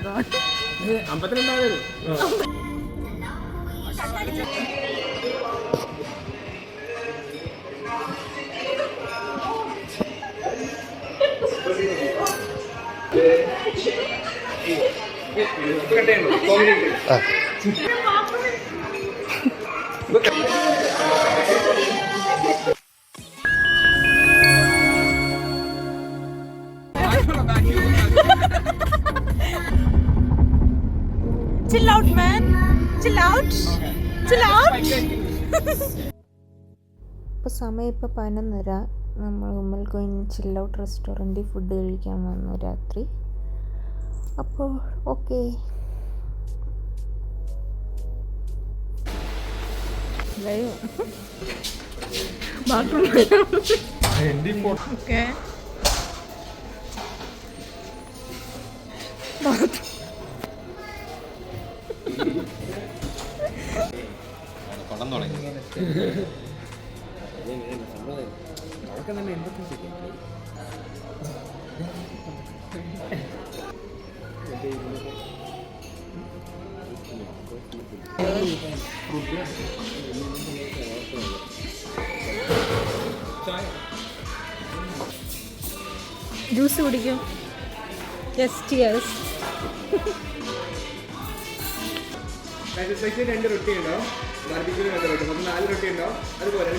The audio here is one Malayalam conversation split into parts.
god. Chill out, man. Chill out. Chill out. ഇപ്പോൾ സമയം ഇപ്പോൾ 11:30. നമ്മൾ ഉമ്മൽ കോയിൻ ചിൽ ഔട്ട് റെസ്റ്റോറൻറ്റിൽ ഫുഡ് കഴിക്കാൻ വന്നു രാത്രി. അപ്പോൾ ഓക്കെ. Okay. ജ്യൂസ് കുടിക്കും. Yes cheers. രണ്ട് റൊട്ടി ഉണ്ടാവും, ബാർബിക്യൂ 4 റൊട്ടി ഉണ്ടാവും. അതുപോലെ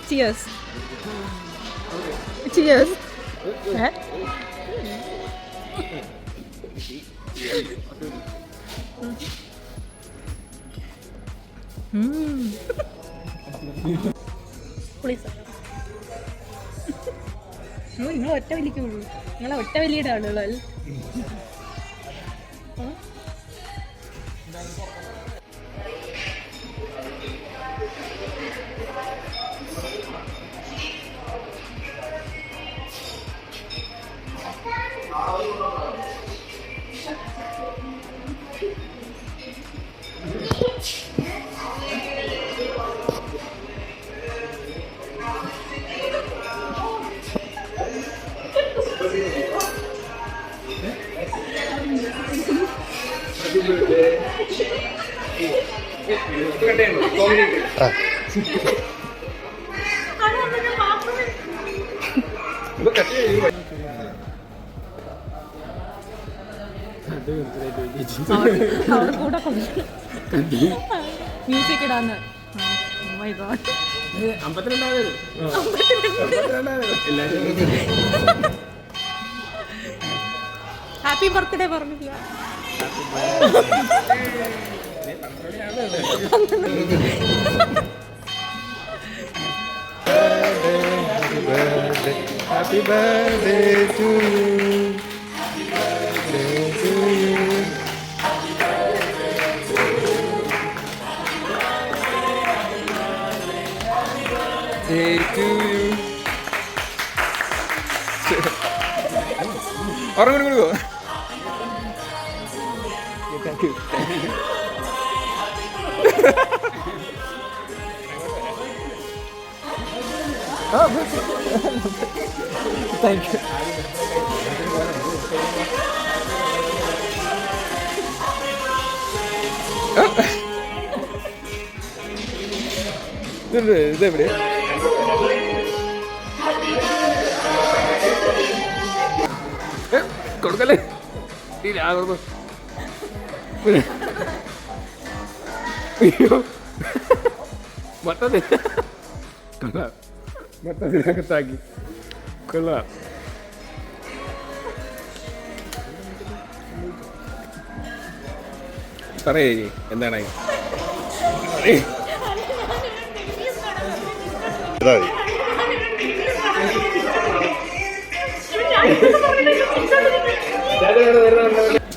ചിയേഴ്സ്. ചിയേഴ്സ്. നിങ്ങൾ ഒറ്റ വലിക്കുള്ളൂ. നിങ്ങളെ ഒറ്റ വലിയുടെ ആളുകളല്ലേ? മ്യൂസിക് ഇടാന്ന്. ഹാപ്പി ബർത്ത്ഡേ പറഞ്ഞില്ല. Happy birthday to you. Birthday to you. Day to you. Orang dulu. Thank you. Oh, thank you. ഇത് എവിടെ? കൊടുക്കല്ലേ? അയ്യോ മട്ടത് കൊള്ളാം. മട്ടത്തിനകത്താക്കി കൊള്ളാം. പറയേ എന്താണ്?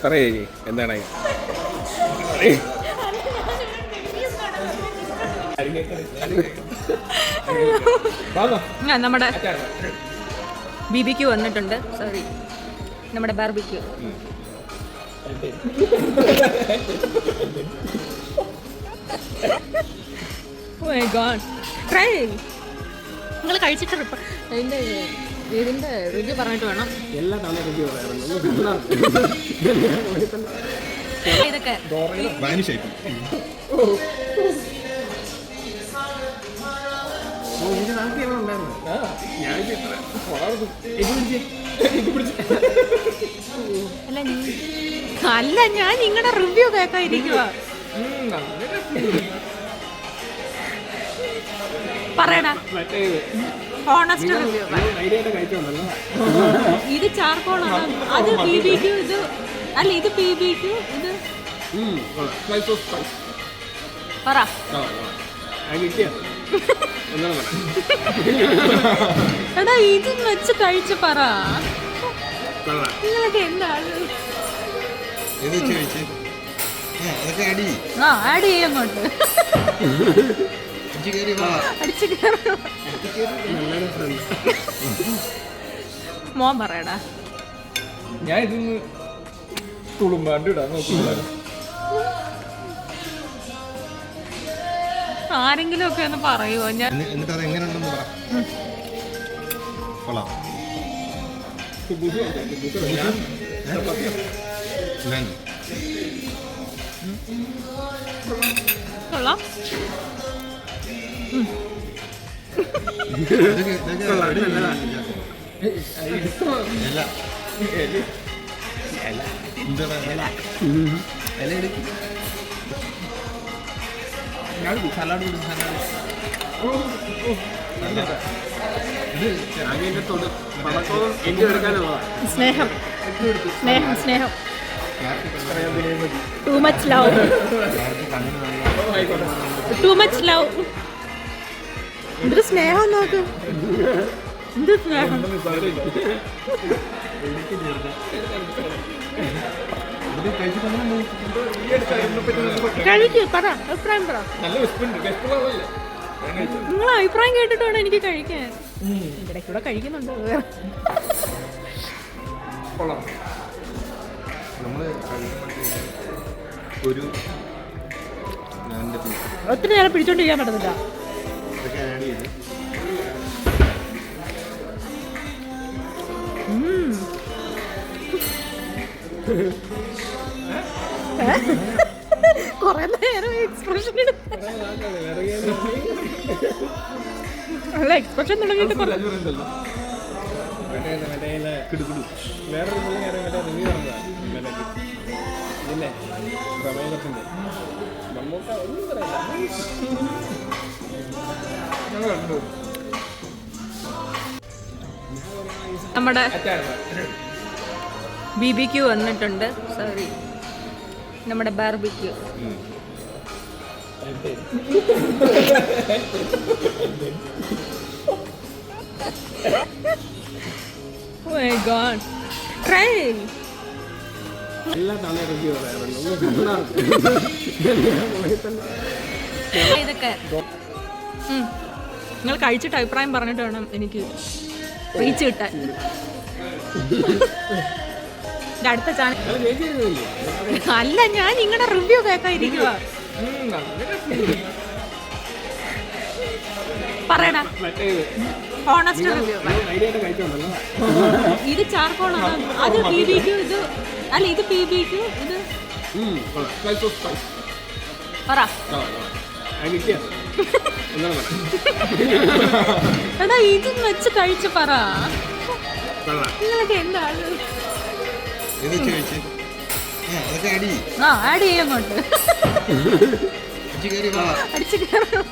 പറയേ എന്താണ്? നമ്മുടെ BBQ വന്നിട്ടുണ്ട്. സോറി, നമ്മുടെ barbecue. Oh my god, try. നിങ്ങൾ കഴിച്ചിട്ട് അതിൻ്റെ ഇതിന്റെ റിവ്യൂ പറഞ്ഞിട്ട് വേണം. എല്ലാ തവണ റിവ്യൂ പറയാറുണ്ട്. ഇതൊക്കെ അല്ല, ഞാൻ നിങ്ങളുടെ റിവ്യൂ കേൾക്കാൻ ഇരിക്കുക. പറയടാ, ഹോണസ്റ്റ് റിവ്യൂ. ഇത് ചാർക്കോളാണ്, അത് PBQ, ഇത് അല്ല ഇത് PBQ, ഇത് പറ. എടാ ഇത് വെച്ച് കഴിച്ച് പറ. നിങ്ങളൊക്കെ എന്താണ് ആഡ് ചെയ്യും അങ്ങോട്ട്. അടിച്ചു കയറും. മോൻ പറയടാ. ഞാൻ ഇതൊന്ന് തുളുമ്പാണ്ട് ഇടാൻ നോക്കില്ല. ആരെങ്കിലും ഒക്കെ ഒന്ന് പറയുമോ? ഞാൻ എന്നിട്ട് അത് എങ്ങനെയുണ്ടെന്ന് പറ. കൊള്ളാം. കൊള്ളാം. സ്നേഹം സ്നേഹം സ്നേഹം. Too much love, too much love. എന്തൊരു സ്നേഹം നോക്ക്, എന്ത് സ്നേഹം. കഴിക്ക്, പറ അഭിപ്രായം പറ. നിങ്ങൾ അഭിപ്രായം കേട്ടിട്ട് വേണം എനിക്ക് കഴിക്കാൻ. ഇവിടെ കൂടെ കഴിക്കുന്നുണ്ട്. ഒത്തിരി നേരം പിടിച്ചോണ്ടിരിക്കാൻ പറ്റത്തില്ല. കൊറേ നേരം എക്സ്പ്രഷൻ അല്ല, എക്സ്പ്രഷൻ തുടങ്ങിയിട്ട് നമ്മുടെ BBQ വന്നിട്ടുണ്ട്. സോറി, നമ്മുടെ barbecue. Oh my God. Try. എല്ലാ തവണ റിവ്യൂ പറയാറുണ്ട്. ഇതൊക്കെ നിങ്ങൾ കഴിച്ചിട്ട് അഭിപ്രായം പറഞ്ഞിട്ട് വേണം എനിക്ക് റീച്ച് കിട്ടാൻ. അടുത്ത ചാനൽ അല്ല, ഞാൻ നിങ്ങളുടെ റിവ്യൂ കേൾക്കാൻ ഇരിക്കുക. പറയടാ, ഹോണസ്റ്റ് റിവ്യൂ. ഇത് ചാർക്കോളാണ്, അത് PBQ, ഇത് അല്ല ഇത് PBQ, ഇത് പറ. എടാ ഇത് വെച്ച് കഴിച്ച് പറ. നിങ്ങളൊക്കെ എന്താണ് ആഡ് ചെയ്യും അങ്ങോട്ട്. അടിച്ചു കയറും.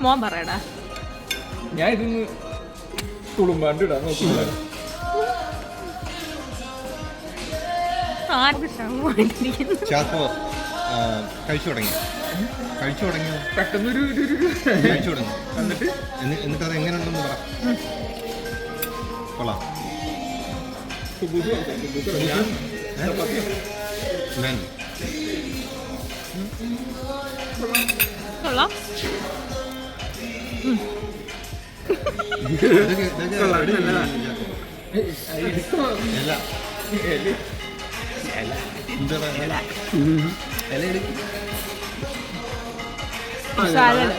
മോൻ പറയടാ. ഞാൻ ഇതൊന്ന് തുളുമ്പാണ്ട് ഇടാൻ നോക്കില്ല. കഴിച്ചു തുടങ്ങിയോ? പെട്ടെന്നൊരു കഴിച്ചു തുടങ്ങി. എന്നിട്ട് അത് എങ്ങനെയുണ്ടെന്ന് പറ. കൊള്ളാം. കൊള്ളാം. സലാഡ്.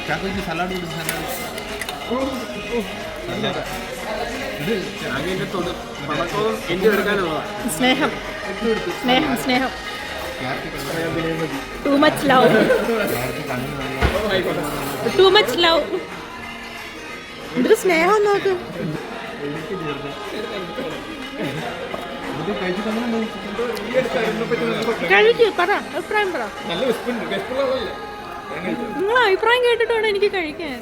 അതിന്റെ പടക്കവും എൻ്റെ എടുക്കാനുള്ളതാണ്. സ്നേഹം സ്നേഹം സ്നേഹം. Too much love, too much love. എന്തൊരു സ്നേഹം നോക്ക്. കഴിക്കൂ, പറ അഭിപ്രായം പറ. നല്ല വിസ്പുണ്ട്, വിസ്പുള്ളതല്ലേ? നിങ്ങൾ അഭിപ്രായം കേട്ടിട്ട് വേണം എനിക്ക് കഴിക്കാൻ.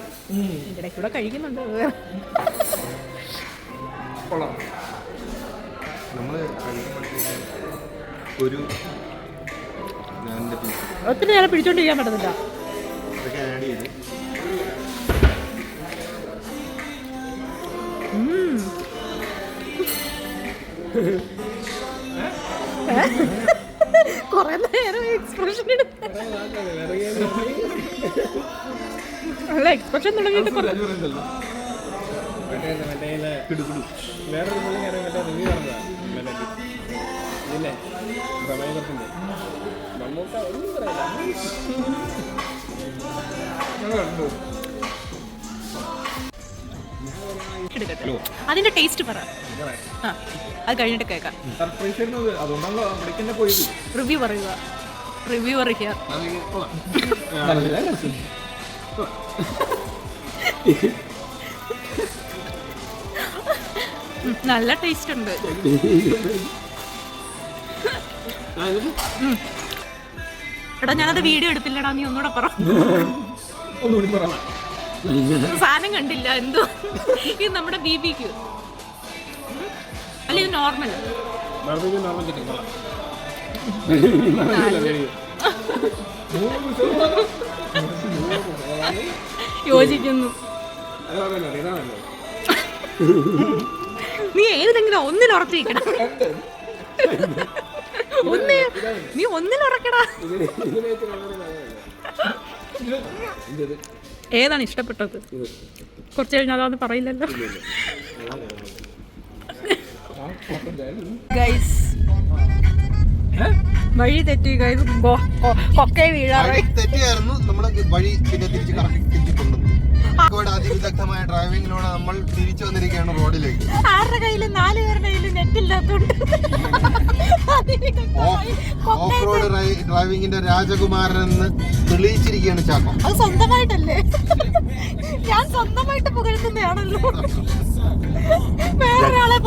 ഇടയ്ക്കൂടെ കഴിക്കുന്നുണ്ട്. കൊള്ളാം. നമ്മൾ ഒരു നാലിൻ്റെ പീസ് ഒത്തിരി നേരം പിടിച്ചോണ്ടിരിക്കാൻ പറ്റത്തില്ല. അതൊക്കെ ആഡ് ചെയ്ത് കൊറേ നേരം എക്സ്പ്രഷൻ അല്ല, എക്സ്പ്രഷൻ തുടങ്ങിയിട്ട് വേറൊരു പുള്ളി മറ്റേ റിവ്യൂ പറഞ്ഞതാ ഇല്ലേ പ്രമേയത്തിന്റെ നമുക്ക് ഒന്നും എടുക്കട്ടെ. അതിന്റെ ടേസ്റ്റ് പറ. ആ, അത് കഴിഞ്ഞിട്ട് കേൾക്കാം. സർപ്രൈസ് ആയിരുന്നത് അതുകൊണ്ടാണല്ലോ അവിടേക്ക് പോയത്. റിവ്യൂ പറയുക. റിവ്യൂ പറയുക. നല്ല ടേസ്റ്റ് ഉണ്ട്. എടാ ഞാനത് വീഡിയോ എടുത്തില്ലടാ, നീ ഒന്നുകൂടെ പറ. ഒന്നുകൂടി പറ. സാധനം കണ്ടില്ല. എന്തോ ഇത് നമ്മുടെ BBQ അല്ല, ഇത് നോർമൽ. യോജിക്കുന്നു. നീ ഏതെങ്കിലും ഒന്നിൽ ഉറച്ചിരിക്കണം. നീ ഒന്നിൽ ഉറക്കടാ. ഏതാണ് ഇഷ്ടപ്പെട്ടത്? കുറച്ച് കഴിഞ്ഞാൽ അതാന്ന് പറയില്ലല്ലോ. ഗൈസ് വഴി തെറ്റി ഗൈസ്. കൊക്കേ വീഴാറായി. തെറ്റിയായിരുന്നു. നമ്മള് വഴി പിന്നെ തിരിച്ച് കറക്റ്റ് കൊണ്ടുവന്നു. അതിവിദഗ്ധമായ ഡ്രൈവിംഗിലൂടെ നമ്മൾ തിരിച്ചു വന്നിരിക്കുകയാണ് റോഡിലേക്ക്. ആരുടെ കയ്യിലും 4 പേരുടെ കയ്യിലും നെറ്റ് ഇല്ലാത്തോണ്ട് ഓഫ് റോഡ് ഡ്രൈവിംഗിന്റെ രാജകുമാരൻ എന്ന് തെളിയിച്ചിരിക്കുകയാണ് ചാക്കോ. അത് സ്വന്തമായിട്ടല്ലേ? ഞാൻ സ്വന്തമായിട്ട് പുകഴ്ത്തുന്നതാണല്ലോ. വേറൊരാളെ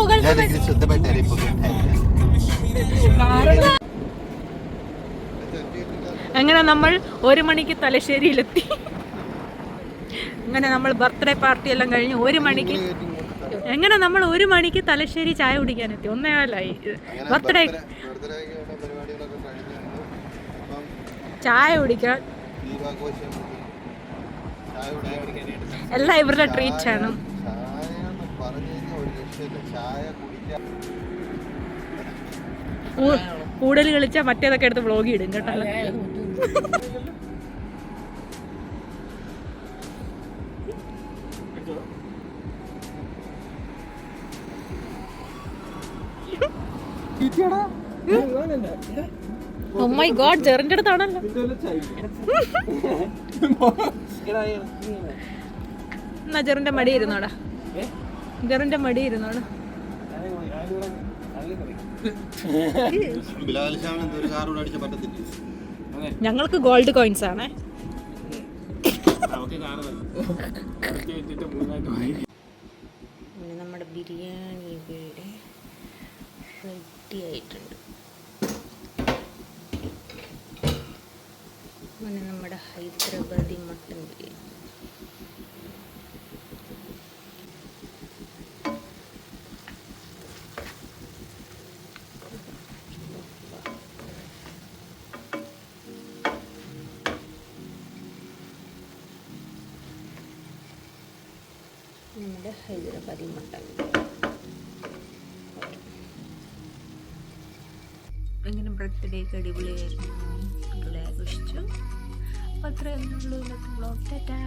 അങ്ങനെ നമ്മൾ 1 മണിക്ക് തലശ്ശേരിയിലെത്തി. അങ്ങനെ നമ്മൾ ബർത്ത്ഡേ പാർട്ടി എല്ലാം കഴിഞ്ഞ് 1 മണിക്ക് എങ്ങനെ നമ്മൾ 1 മണിക്ക് തലശ്ശേരി ചായ കുടിക്കാനെത്തി. 1:15 ബർത്ത്ഡേ ചായ കുടിക്കാൻ എല്ലാം ഇവരുടെ ട്രീറ്റ് ആണ്. കൂടുതൽ കളിച്ചാൽ മറ്റേതൊക്കെ എടുത്ത് വ്ളോഗ് ഇടും കേട്ടോ. Oh my god, ജെറിന്റെ അടുത്താണല്ലോ. എന്നാ ജെറിന്റെ മടി ഇരുന്നോടാ. ജെറിന്റെ മടി ഇരുന്നോടാ. ഞങ്ങൾക്ക് ഗോൾഡ് കോയിൻസ് ആണേ. നമ്മുടെ ബിരിയാണി ഇവിടെ റെഡി ആയിട്ടുണ്ട്. അങ്ങനെ നമ്മുടെ ഹൈദരാബാദി മട്ടൻ ബിരിയാണി. നമ്മുടെ ഹൈദരാബാദി മട്ടൻ ഇങ്ങനെ ബർത്ത്ഡേക്ക് അടിപൊളിയായിരുന്നു. ആഘോഷിച്ചു. അപ്പോൾ അത്രയേ ഉള്ളൂ ഇന്നത്തെ വ്ളോഗ്. ടാറ്റാ.